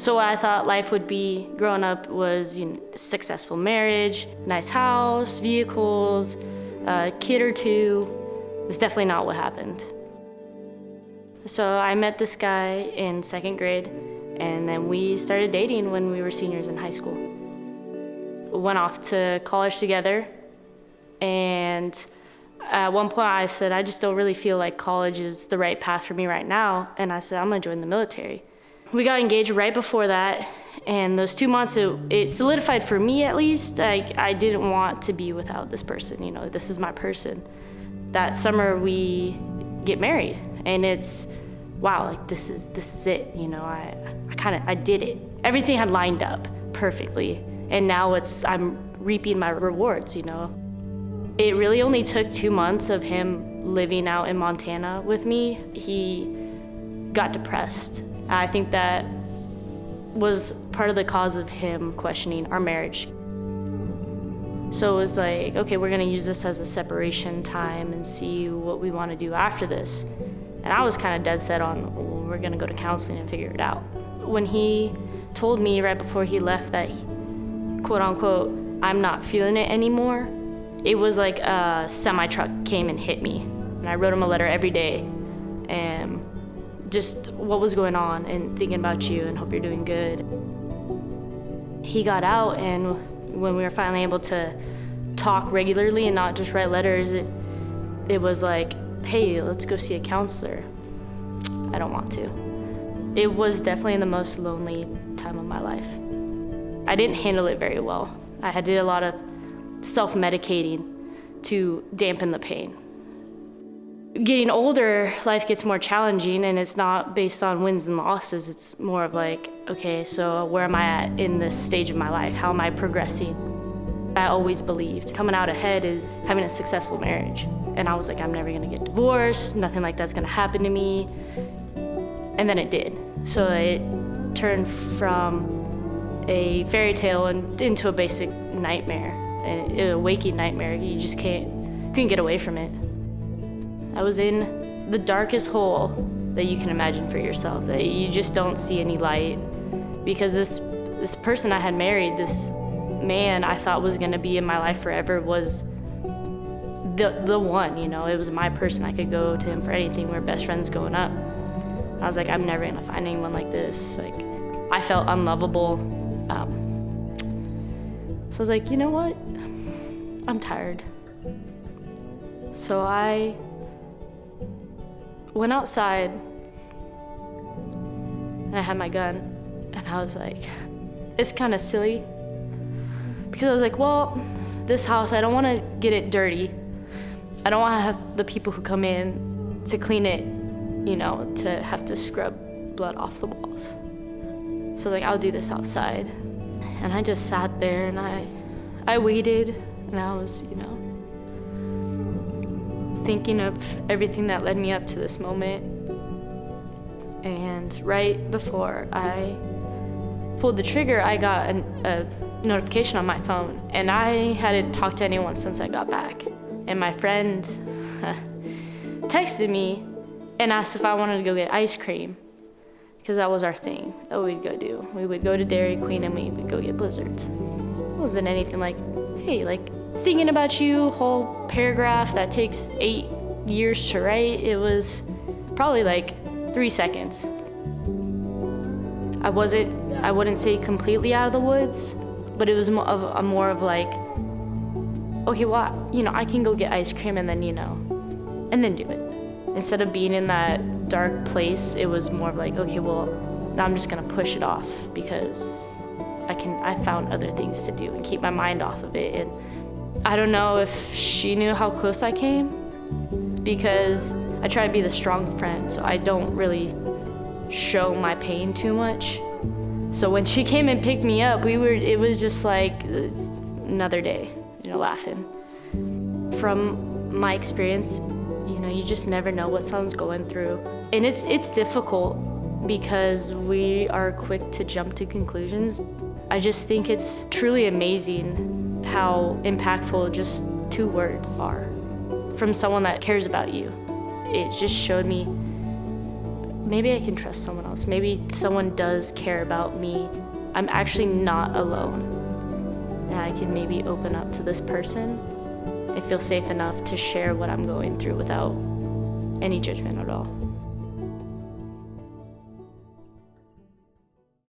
So what I thought life would be growing up was, successful marriage, nice house, vehicles, a kid or two. It's definitely not what happened. So I met this guy in 2nd grade, and then we started dating when we were seniors in high school. We went off to college together, and at one point I said, I just don't really feel like college is the right path for me right now, and I said, I'm gonna join the military. We got engaged right before that, and those 2 months, it solidified for me at least. I didn't want to be without this person, this is my person. That summer we get married, and it's, wow, like this is it, I did it. Everything had lined up perfectly, and now I'm reaping my rewards, It really only took 2 months of him living out in Montana with me. He got depressed. I think that was part of the cause of him questioning our marriage. So it was like, okay, we're gonna use this as a separation time and see what we wanna do after this. And I was kind of dead set on, well, we're gonna go to counseling and figure it out. When he told me right before he left that, quote unquote, I'm not feeling it anymore, it was like a semi-truck came and hit me. And I wrote him a letter every day, and just what was going on and thinking about you and hope you're doing good. He got out, and when we were finally able to talk regularly and not just write letters, it was like, hey, let's go see a counselor. I don't want to. It was definitely the most lonely time of my life. I didn't handle it very well. I did a lot of self-medicating to dampen the pain. Getting older, life gets more challenging, and it's not based on wins and losses. It's more of like, okay, so where am I at in this stage of my life? How am I progressing? I always believed coming out ahead is having a successful marriage. And I was like, I'm never gonna get divorced, nothing like that's gonna happen to me. And then it did. So it turned from a fairy tale into a basic nightmare, a waking nightmare. You just couldn't get away from it. I was in the darkest hole that you can imagine for yourself, that you just don't see any light, because this person I had married, this man I thought was gonna be in my life forever, was the one, it was my person. I could go to him for anything. We were best friends growing up. I was like, I'm never gonna find anyone like this. Like, I felt unlovable. So I was like, you know what? I'm tired. So I went outside, and I had my gun, and I was like, it's kind of silly, because I was like, well, this house, I don't want to get it dirty. I don't want to have the people who come in to clean it, to have to scrub blood off the walls. So I was like, I'll do this outside. And I just sat there, and I waited, and I was, thinking of everything that led me up to this moment. And right before I pulled the trigger, I got a notification on my phone, and I hadn't talked to anyone since I got back. And my friend texted me and asked if I wanted to go get ice cream, because that was our thing that we'd go do. We would go to Dairy Queen and we would go get Blizzards. It wasn't anything like, hey, like, thinking about you, whole paragraph that takes 8 years to write. It was probably like 3 seconds. I wouldn't say completely out of the woods, but it was more of like, okay, well, I can go get ice cream and then, and then do it. Instead of being in that dark place, it was more of like, okay, well, now I'm just gonna push it off, because I found other things to do and keep my mind off of it. And I don't know if she knew how close I came, because I try to be the strong friend, so I don't really show my pain too much. So when she came and picked me up, it was just like another day, laughing. From my experience, you just never know what someone's going through. And it's difficult because we are quick to jump to conclusions. I just think it's truly amazing how impactful just 2 words are from someone that cares about you. It just showed me maybe I can trust someone else. Maybe someone does care about me. I'm actually not alone. And I can maybe open up to this person and feel safe enough to share what I'm going through without any judgment at all.